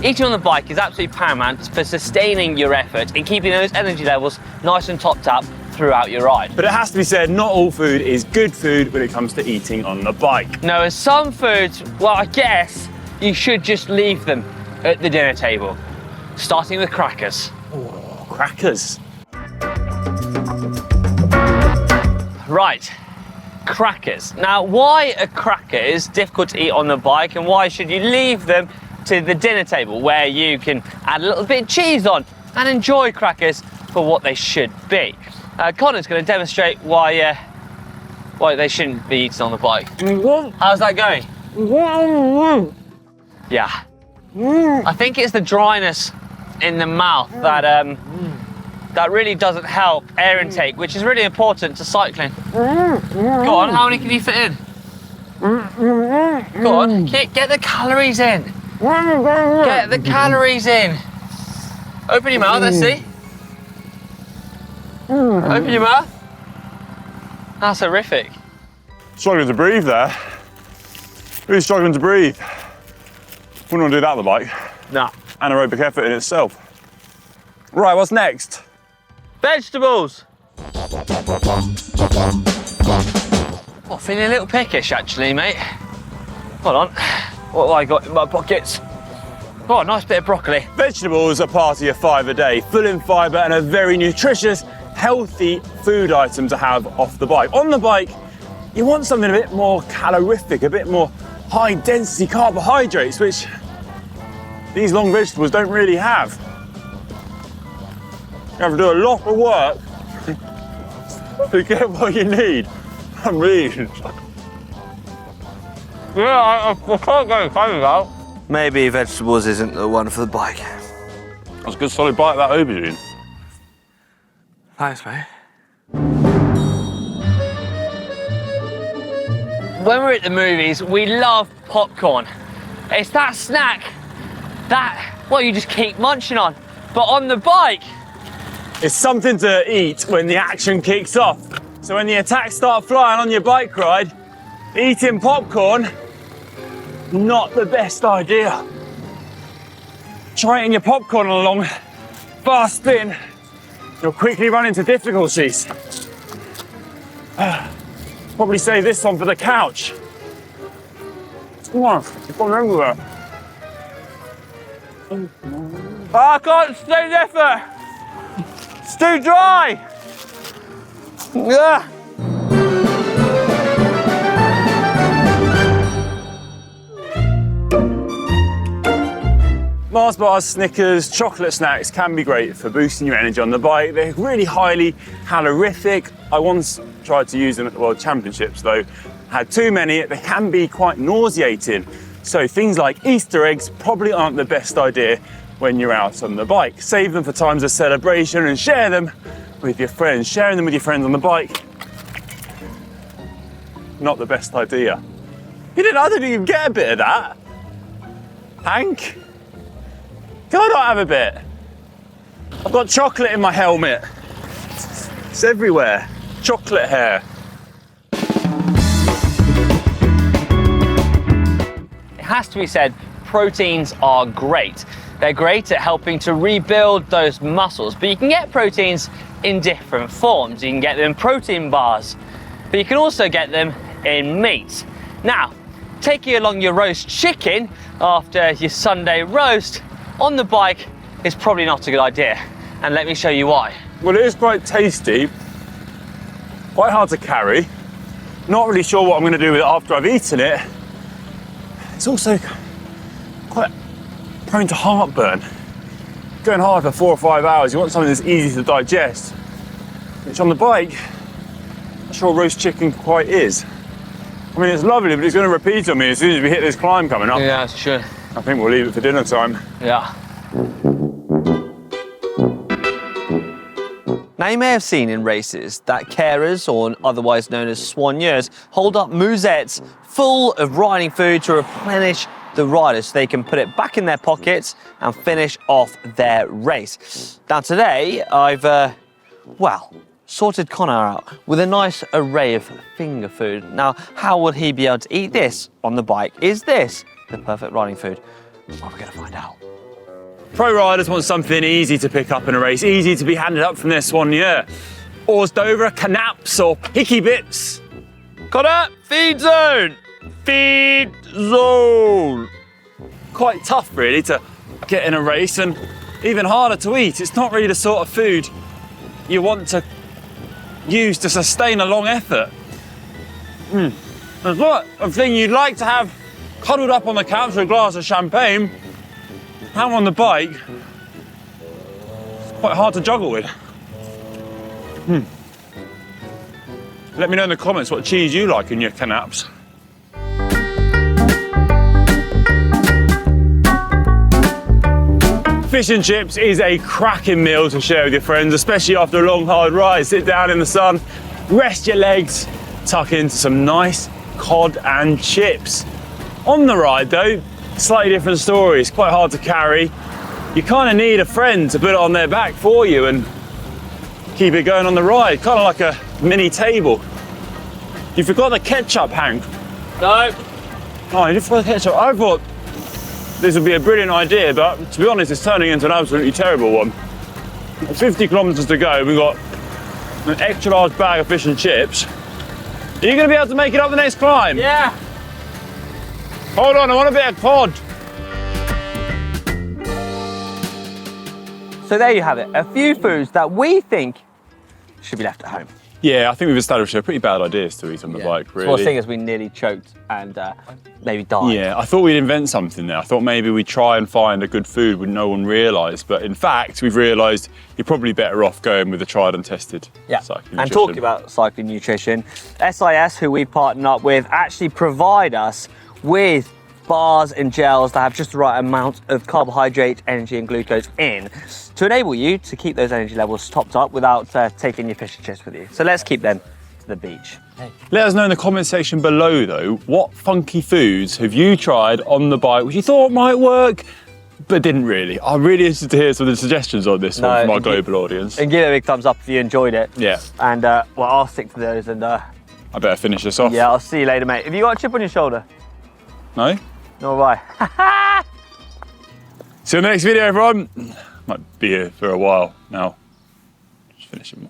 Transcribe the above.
Eating on the bike is absolutely paramount for sustaining your effort and keeping those energy levels nice and topped up throughout your ride. But it has to be said, not all food is good food when it comes to eating on the bike. No, as some foods, well, I guess you should just leave them at the dinner table, starting with crackers. Oh, crackers. Right, crackers. Now, why are crackers difficult to eat on the bike, and why should you leave them to the dinner table where you can add a little bit of cheese on and enjoy crackers for what they should be? Connor's going to demonstrate why they shouldn't be eaten on the bike. How's that going? Yeah. I think it's the dryness in the mouth that really doesn't help air intake, which is really important to cycling. Go on, how many can you fit in? Go on, get the calories in. Get the calories in. Open your mouth, let's see. Open your mouth. That's horrific. Struggling to breathe there. Really struggling to breathe. Wouldn't want to do that on the bike. Nah. Anaerobic effort in itself. Right, what's next? Vegetables. Oh, feeling a little peckish actually, mate. Hold on. What have I got in my pockets? Oh, a nice bit of broccoli. Vegetables are part of your 5 a day, full in fibre and a very nutritious, healthy food item to have off the bike. On the bike, you want something a bit more calorific, a bit more high density carbohydrates, which these long vegetables don't really have. You have to do a lot of work to get what you need. I'm really... Yeah, I can't go funny though. Maybe vegetables isn't the one for the bike. That's a good solid bite of that aubergine. Thanks, mate. When we're at the movies, we love popcorn. It's that snack that, well, you just keep munching on. But on the bike, It's something to eat when the action kicks off. So when the attacks start flying on your bike ride, eating popcorn, not the best idea. Try eating your popcorn on a long, fast spin, you'll quickly run into difficulties. Probably save this one for the couch. Come on, you've got everywhere. I can't stay there for. It's too dry. Yeah. Mars bars, Snickers, chocolate snacks can be great for boosting your energy on the bike. They're really highly calorific. I once tried to use them at the World Championships though. Had too many, they can be quite nauseating. So things like Easter eggs probably aren't the best idea when you're out on the bike. Save them for times of celebration and share them with your friends. Sharing them with your friends on the bike, not the best idea. I don't think you can get a bit of that. Hank? Can I not have a bit? I've got chocolate in my helmet. It's everywhere. Chocolate hair. It has to be said, proteins are great. They're great at helping to rebuild those muscles, but you can get proteins in different forms. You can get them in protein bars, but you can also get them in meat. Now, taking along your roast chicken after your Sunday roast on the bike is probably not a good idea, and let me show you why. Well, it is quite tasty, quite hard to carry. Not really sure what I'm going to do with it after I've eaten it. It's also quite prone to heartburn. Going hard for 4 or 5 hours, you want something that's easy to digest, which on the bike, I'm not sure roast chicken quite is. I mean, it's lovely, but it's going to repeat on me as soon as we hit this climb coming up. Yeah, that's true. I think we'll leave it for dinner time. Yeah. Now you may have seen in races that carers, or otherwise known as soigneurs, hold up moussettes full of riding food to replenish the riders so they can put it back in their pockets and finish off their race. Now today I've, sorted Connor out with a nice array of finger food. Now, how will he be able to eat this on the bike? Is this the perfect riding food? Well, we're gonna find out. Pro riders want something easy to pick up in a race, easy to be handed up from their soigneur. Hors d'oeuvre, canaps or picky bits. Connor, feed zone! Feed zone! Quite tough really to get in a race and even harder to eat. It's not really the sort of food you want to use to sustain a long effort. It's not a thing you'd like to have cuddled up on the couch with a glass of champagne. How on the bike, it's quite hard to juggle with. Let me know in the comments what cheese you like in your canaps. Fish and chips is a cracking meal to share with your friends, especially after a long, hard ride. Sit down in the sun, rest your legs, tuck into some nice cod and chips. On the ride though, slightly different story. It's quite hard to carry. You kind of need a friend to put it on their back for you and keep it going on the ride, kind of like a mini table. You forgot the ketchup, Hank. No. Oh, you forgot the ketchup. I thought this would be a brilliant idea, but to be honest, it's turning into an absolutely terrible one. 50 kilometers to go, we've got an extra large bag of fish and chips. Are you going to be able to make it up the next climb? Yeah. Hold on, I want a bit of cod. So there you have it, a few foods that we think should be left at home. Yeah, I think we've established a pretty bad ideas to eat on the bike, really. So the thing is, we nearly choked and maybe died. Yeah, I thought we'd invent something there. I thought maybe we'd try and find a good food when no one realised. But in fact, we've realised you're probably better off going with the tried and tested cycling And nutrition. talking about cycling nutrition, SIS, who we partnered up with, actually provide us with bars and gels that have just the right amount of carbohydrate, energy and glucose in to enable you to keep those energy levels topped up without taking your fish and chips with you. So let's keep them to the beach. Let us know in the comment section below though, what funky foods have you tried on the bike which you thought might work but didn't really? I'm really interested to hear some of the suggestions on this one from our global audience. And give it a big thumbs up if you enjoyed it. Yeah. And well, I'll stick to those and I better finish this off. yeah, I'll see you later, mate. Have you got a chip on your shoulder? No? Nor have I. See you in the next video, everyone. Might be here for a while now. Just finishing.